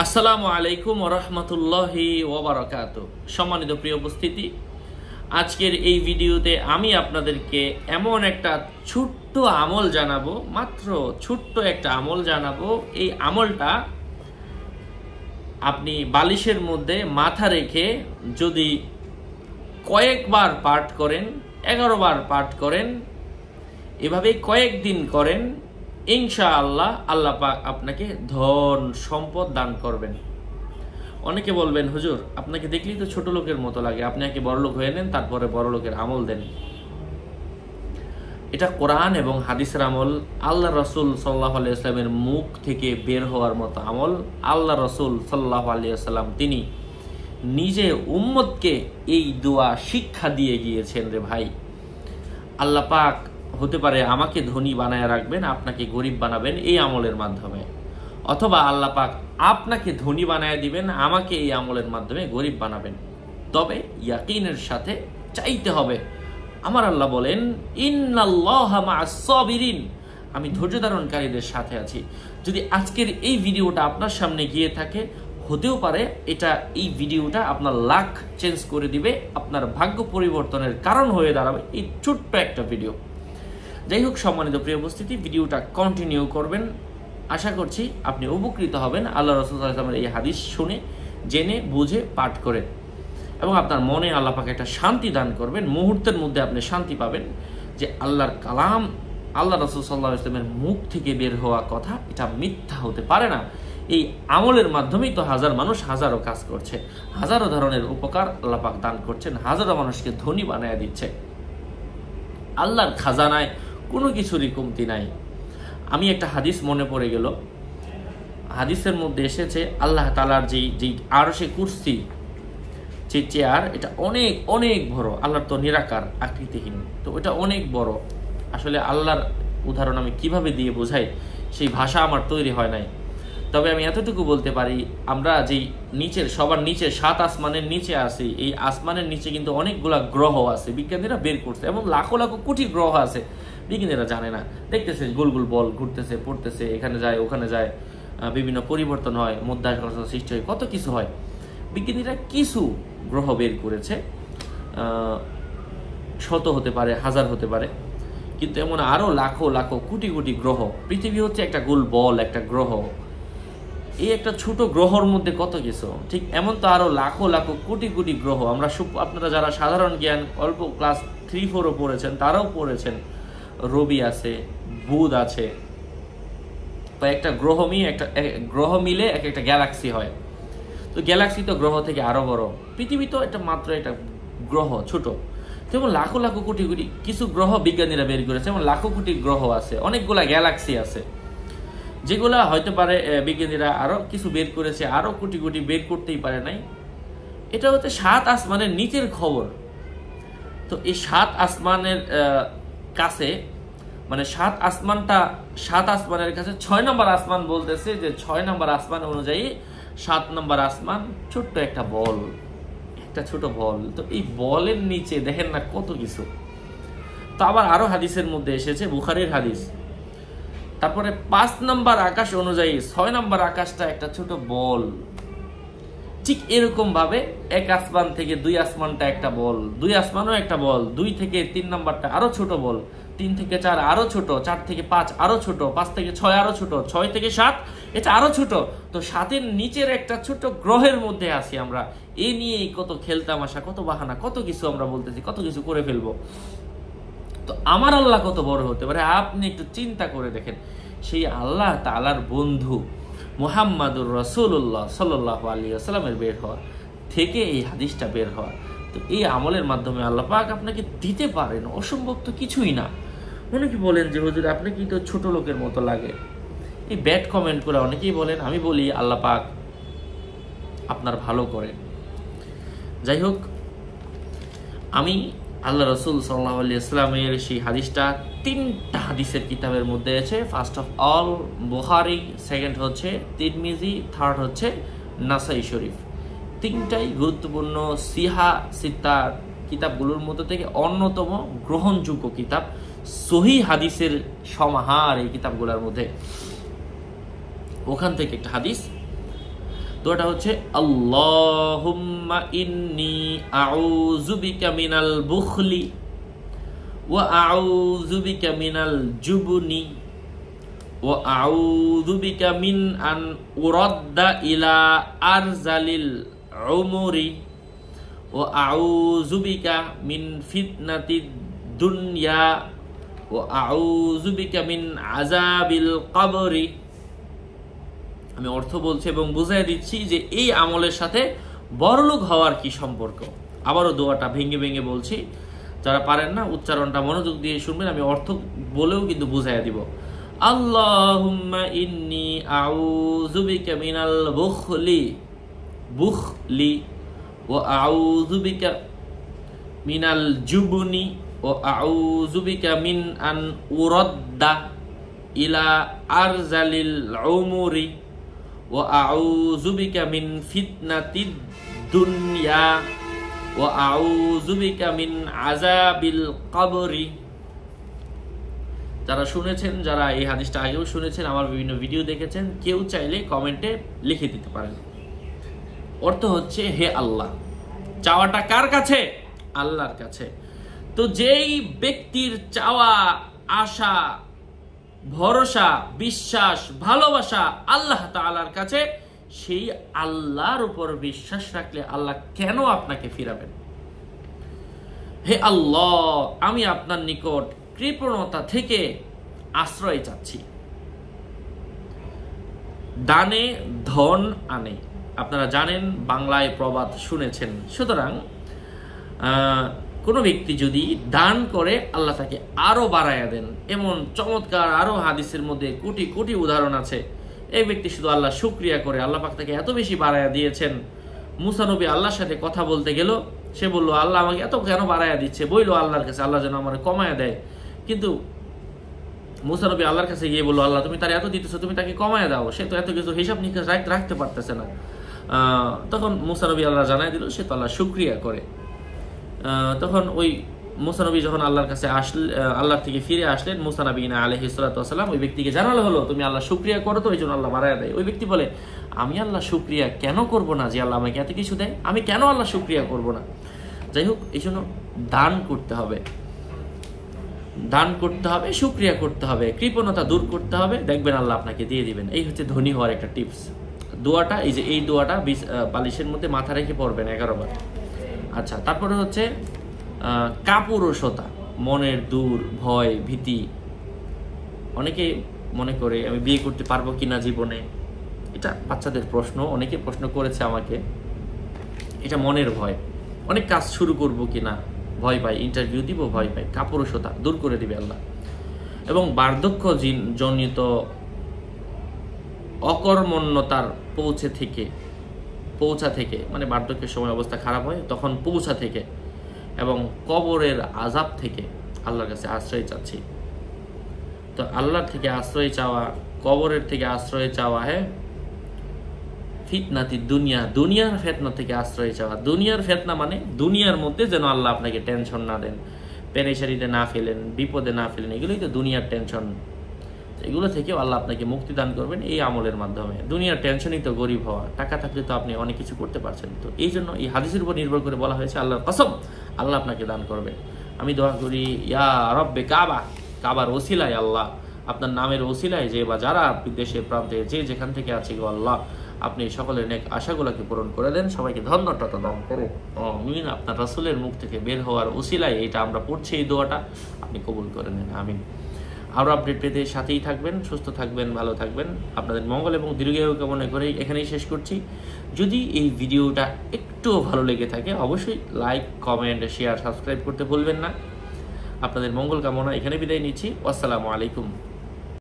আসসালামু আলাইকুম ওয়া রাহমাতুল্লাহি ওয়া বারাকাতুহু। সম্মানিত প্রিয় উপস্থিতি, আজকের এই ভিডিওতে আমি আপনাদেরকে এমন একটা ছোট্ট আমল জানাবো, মাত্র ছোট্ট একটা আমল জানাবো। এই আমলটা আপনি বালিশের মধ্যে মাথা রেখে যদি কয়েকবার পাঠ করেন, 11 বার পাঠ করেন, এভাবে কয়েকদিন করেন, ইনশাআল্লাহ আল্লাহ পাক আপনাকে ধন সম্পদ দান করবেন। অনেকে বলবেন, হুজুর আপনাকে দেখলেই তো ছোট লোকের মতো লাগে, আপনি আগে বড়লোক হয়ে নেন, তারপরে বড় লোকের আমল দেন। এটা কোরআন এবং হাদিসের আমল, আল্লাহ রসুল সাল্লাল্লাহু আলাইহি ওয়াসাল্লামের মুখ থেকে বের হওয়ার মতো আমল। আল্লাহ রসুল সাল্লাল্লাহু আলাইহি ওয়াসাল্লাম তিনি নিজে উম্মতকে এই দোয়া শিক্ষা দিয়ে গিয়েছেন। রে ভাই, আল্লাহ পাক হতে পারে আমাকে ধনী বানায় রাখবেন, আপনাকে গরিব বানাবেন এই আমলের মাধ্যমে, অথবা আল্লাহ পাক আপনাকে ধনী বানায় দিবেন, আমাকে এই আমলের মাধ্যমে গরিব বানাবেন। তবে ইয়াকিনের সাথে চাইতে হবে। আমার আল্লাহ বলেন, ইন্নাল্লাহা মা'আস সাবিরিন, আমি ধৈর্য ধারণকারীদের সাথে আছি। যদি আজকের এই ভিডিওটা আপনার সামনে গিয়ে থাকে, হতেও পারে এটা এই ভিডিওটা আপনার লাক চেঞ্জ করে দিবে, আপনার ভাগ্য পরিবর্তনের কারণ হয়ে দাঁড়াবে এই ছোট্ট একটা ভিডিও। যাই হোক, সম্মানিত প্রিয় উপস্থিতি, ভিডিওটা কন্টিনিউ করবেন, আশা করছি আপনি উপকৃত হবেন আল্লাহ রাসূল সাল্লাল্লাহু আলাইহি ওয়াসাল্লামের এই হাদিস শুনে, জেনে, বুঝে পাঠ করে, এবং আপনার মনে আল্লাহ পাক একটা শান্তি দান করবেন। মুহূর্তের মধ্যে আপনি শান্তি পাবেন যে আল্লাহর কালাম, আল্লাহ রাসূল সাল্লাল্লাহু আলাইহি ওয়াসাল্লামের মুখ থেকে বের হওয়া কথা এটা মিথ্যা হতে পারে না। এই আমলের মাধ্যমেই তো হাজার মানুষ হাজারো কাজ করছে, হাজারো ধরনের উপকার আল্লাহ পাক দান করছেন, হাজারো মানুষকে ধনী বানায় দিচ্ছে। আল্লাহর খাজানায় কোনো কিছুরই কমতি নাই। আমি একটা হাদিস মনে পড়ে গেল, হাদিসের মধ্যে এসেছে আল্লাহ তাআলার যেই আরশে কুরসি, যে চেয়ার, এটা অনেক অনেক বড়। আল্লাহর তো নিরাকার, আকৃতিহীন, তো এটা অনেক বড়। আসলে আল্লাহর উদাহরণ আমি কিভাবে দিয়ে বোঝাই, সেই ভাষা আমার তৈরি হয় নাই। তবে আমি এতটুকু বলতে পারি, আমরা যেই নিচের, সবার নিচে, 7 আসমানের নিচে আছি, এই আসমানের নিচে কিন্তু অনেকগুলা গ্রহ আছে, বিজ্ঞানীরা বের করছে, এবং লাখো লাখো কোটি গ্রহ আছে, বিজ্ঞানীরা জানে না। দেখতেছে গোল গোল বল ঘুরতেছে, পড়তেছে, এখানে যায় ওখানে যায়, বিভিন্ন পরিবর্তন হয়, মধ্যাকর্ষণ সৃষ্টি হয়, কত কিছু হয়। বিজ্ঞানীরা কিছু গ্রহ বের করেছে, শত হতে পারে, হাজার হতে পারে, কিন্তু এমন আরো লাখো লাখো কোটি কোটি গ্রহ। পৃথিবী হচ্ছে একটা গোল বল, একটা গ্রহ। এই একটা ছোট গ্রহর মধ্যে কত কিছু, ঠিক এমন তো আরো লাখো লাখো কোটি কোটি গ্রহ। আমরা আপনারা যারা সাধারণ জ্ঞান অল্প ক্লাস 3-4 পড়েছেন, তারাও পড়েছেন, রবি আছে, বুধ আছে, একটা গ্রহ মিলে একটা গ্যালাক্সি হয়। তো গ্যালাক্সি তো গ্রহ থেকে আরো বড়, পৃথিবী তো এটা মাত্র একটা গ্রহ, ছোট। যেমন লাখো লাখো কোটি কোটি কিছু গ্রহ বিজ্ঞানীরা বের করেছে, এবং লাখো কোটি গ্রহ আছে, অনেকগুলা গ্যালাক্সি আছে, যেগুলা হয়তো পারে বিজ্ঞানীরা আরো কিছু বের করেছে, আরো কোটি কোটি বের করতেই পারে নাই। এটা হচ্ছে 7 আসমানের নিচের খবর। তো এই 7 আসমানের কাছে, মানে 7 আসমানের কাছে 6 নম্বর আসমান বলতেছে যে 6 নম্বর আসমান অনুযায়ী 7 নম্বর আসমান ছোট্ট একটা বল, একটা ছোট বল। তো এই বলের নিচে দেখেন না কত কিছু। তো আবার আরো হাদিসের মধ্যে এসেছে, বুখারীর হাদিস, তারপরে 5 নম্বর আকাশ অনুযায়ী 6 নম্বর আকাশটা একটা ছোট বল। ঠিক এরকম ভাবে 1 আসমান থেকে 2 আসমানটা একটা বল, 2 আসমানও একটা বল, 2 থেকে 3 নম্বরটা আরো ছোট বল, 3 থেকে 4 আরো ছোট, 4 থেকে 5 আরো ছোট, 5 থেকে 6 আরো ছোট, 6 থেকে 7 এটা আরো ছোট। তো 7-এর নিচের একটা ছোট গ্রহের মধ্যে আছি আমরা। এ নিয়ে কত খেলতামাশা, কত বাহানা, কত কিছু আমরা বলতেছি, কত কিছু করে ফেলবো। তো আমার আল্লাহ কত বড় হতে পারে আপনি একটু চিন্তা করে দেখেন। সেই আল্লাহ তাআলার বন্ধু মুহাম্মাদুর রাসূলুল্লাহ সাল্লাল্লাহু আলাইহি ওয়াসাল্লামের বের হওয়া থেকে এই হাদিসটা বের হওয়া। তো এই আমলের মাধ্যমে আল্লাহ পাক আপনাকে দিতে পারেন, অসম্ভব তো কিছুই না। অনেকে বলেন যে হুজুর আপনাকে তো ছোট লোকের মতো লাগে, এই ব্যাড কমেন্ট করে অনেকেই বলেন। আমি বলি আল্লাহ পাক আপনার ভালো করে। যাই হোক, আমি আল্লাহ রাসূল সাল্লাল্লাহু আলাইহি ওয়াসাল্লামের সেই হাদিসটা 3টা হাদিসের কিতাবের মধ্যে আছে। First of all Bukhari, second হচ্ছে তিরমিজি, থার্ড হচ্ছে নাসাই শরীফ। 3টাই গুরুত্বপূর্ণ সিহা সিত্তার কিতাবগুলোর মধ্যে থেকে অন্যতম গ্রহণযোগ্য কিতাব, সহিহ হাদিসের সমাহার এই কিতাবগুলোর মধ্যে। ওখান থেকে একটা হাদিস। দোয়াটা হচ্ছে আল্লাহুম্মা ইন্নী আউযু বিকা মিনাল বুখলি ওয়া আউযু বিকা মিনাল জুবনি ওয়া আউযু বিকা মিন আন উরাদ্দা ইলা আরজালিল উমরি ওয়া আউযু বিকা মিন ফিতনাতিদ দুনিয়া ওয়া আউযু বিকা মিন আযাবিল কবরি। আমি অর্থ বলছি এবং বুঝাই দিচ্ছি যে এই আমলের সাথে বড়লোক হওয়ার কি সম্পর্ক। আবারও দোয়াটা ভেঙে ভেঙে বলছি, যারা পারেন না উচ্চারণটা মনোযোগ দিয়ে শুনবেন, আমি অর্থ বলেও কিন্তু বুঝাই দিব। আল্লাহুম্মা ইন্নী আউযু বিকা মিনাল বুখলি ওয়া আউযু বিকা মিনাল জুবনি ওয়া আউযু বিকা মিন আন উরাদ্দা ইলা আরজালিল উমরি ওয়া আউযু বিকা মিন ফিতনাতিদ দুনিয়া ওয়া আউযু বিকা মিন আযাবিল কবরি। যারা শুনেছেন, যারা এই হাদিসটা আগেও শুনেছেন, আমার বিভিন্ন ভিডিও দেখেছেন, কেউ চাইলে কমেন্টে লিখে দিতে পারেন। অর্থ হচ্ছে, হে আল্লাহ, চাওয়াটা কার কাছে? আল্লাহর কাছে। তো যেই ব্যক্তির চাওয়া, আশা, ভরসা, বিশ্বাস, ভালোবাসা আল্লাহ তাআলার কাছে, সেই আল্লাহর উপর বিশ্বাস রাখলে আল্লাহ কেন আপনাকে ফিরাবেন? হে আল্লাহ, আমি আপনার নিকট কৃপণতা থেকে আশ্রয় চাচ্ছি। দানে ধন আনে, আপনারা জানেন, বাংলায় প্রবাদ শুনেছেন। সুতরাং কোনো ব্যক্তি যদি দান করে আল্লাহ তাকে আরো বাড়াইয়া দেন, এমন চমৎকার আরো হাদিসের মধ্যে কোটি কোটি উদাহরণ আছে। এই ব্যক্তি শুধু আল্লাহ শুকরিয়া করে, আল্লাহ পাক তাকে এত বেশি বাড়াইয়া দিয়েছেন। মুসা নবী আল্লাহর সাথে কথা বলতে গেল, সে বলল, আল্লাহ আমাকে এত কেন বাড়াইয়া দিচ্ছে? বইল আল্লাহর কাছে, আল্লাহ যেন আমার কমায়া দেয়। কিন্তু মুসা নবী আল্লাহর কাছে গিয়ে বললো, আল্লাহ তুমি তার এত দিতেছো, তুমি তাকে কমায় দাও, সে তো এত কিছু হিসাব নিকাশ রাখতে পারতেছে না। তখন মুসা নবী আল্লাহ জানাই দিল, সে তো আল্লাহ শুকরিয়া করে। তখন ওই মুসা নবী যখন আল্লাহর কাছে আল্লাহ থেকে ফিরে আসলেন, মুসা নবী আলাইহিস সালাতু ওয়াস সালাম ওই ব্যক্তিকে জানালো হলো, তুমি আল্লাহ শুকরিয়া করো, তো এই জন্য আল্লাহ বাড়ায়া দেয়। ওই ব্যক্তি বলে, আমি আল্লাহ শুকরিয়া কেন করব না, যে আল্লাহ আমাকে এত কিছু দেয়, আমি কেন আল্লাহ শুকরিয়া করব না? যাই হোক, এই জন্য দান করতে হবে, দান করতে হবে, শুকরিয়া করতে হবে, কৃপণতা দূর করতে হবে, দেখবেন আল্লাহ আপনাকে দিয়ে দিবেন। এই হচ্ছে ধনী হওয়ার একটা টিপস। দোয়াটা, এই যে এই দোয়াটা বালিশের মধ্যে মাথা রেখে পড়বেন 11 বার। আচ্ছা, তারপরে হচ্ছে কাপুরুষতা, মনের দূর, ভয়, ভীতি। অনেকে মনে করে আমি বিয়ে করতে পারবো কিনা জীবনে, এটা বাচ্চাদের প্রশ্ন, অনেকে প্রশ্ন করেছে আমাকে। এটা মনের ভয়। অনেক কাজ শুরু করব কিনা ভয় পাই, ইন্টারভিউ দিব ভয় পাই। কাপুরুষতা দূর করে দিবে আল্লাহ। এবং বার্ধক্য জনিত অকর্মণ্যতার পৌঁছা থেকে, মানে বার্ধক্যের সময় অবস্থা খারাপ হয়, তখন পৌঁছা থেকে, এবং কবরের আযাব থেকে আল্লাহর কাছে আশ্রয় চাচ্ছি। তো আল্লাহর থেকে আশ্রয় চাওয়া, কবরের থেকে আশ্রয় চাওয়া, হ্যাঁ, ফিতনাতি দুনিয়া, দুনিয়ার ফেতনা থেকে আশ্রয় চাওয়া। দুনিয়ার ফেতনা মানে দুনিয়ার মধ্যে যেন আল্লাহ আপনাকে টেনশন না দেন, পেরেশানিতে না ফেলেন, বিপদে না ফেলেন, এগুলোই তো দুনিয়ার টেনশন। এগুলো থেকেও আল্লাহ আপনাকে মুক্তি দান করবেন এই আমলের মাধ্যমে। দুনিয়ার টেনশনই তো গরিব হওয়া, টাকা থাকলে তো আপনি অনেক কিছু করতে পারছেন। তো এই জন্য এই হাদিসের উপর নির্ভর করে বলা হয়েছে, আল্লাহর কসম, আল্লাহ আপনাকে দান করবে। আমি দোয়া করি, ইয়া রব্বে কাবা, কাবার ওসিলায় আল্লাহ, আপনার নামের ওসিলায় যে বা যারা দেশে প্রান্তে যে যেখান থেকে আছে গো আল্লাহ, আপনি সকলের নেক আশাগুলোকে পূরণ করে দেন, সবাইকে ধন্যটা দান করুন। আমিন। আপনার রাসূলের মুখ থেকে বের হওয়ার ওসিলায় এটা আমরা পড়ছি, এই দোয়াটা আপনি কবুল করে নেন। আমিন। আরও আপডেট পেতে সাথেই থাকবেন, সুস্থ থাকবেন, ভালো থাকবেন। আপনাদের মঙ্গল এবং দীর্ঘায়ু কামনা করেই এখানেই শেষ করছি। যদি এই ভিডিওটা একটুও ভালো লেগে থাকে, অবশ্যই লাইক, কমেন্ট, শেয়ার, সাবস্ক্রাইব করতে ভুলবেন না। আপনাদের মঙ্গল কামনা, এখানে বিদায় নিচ্ছি। আসসালামু আলাইকুম।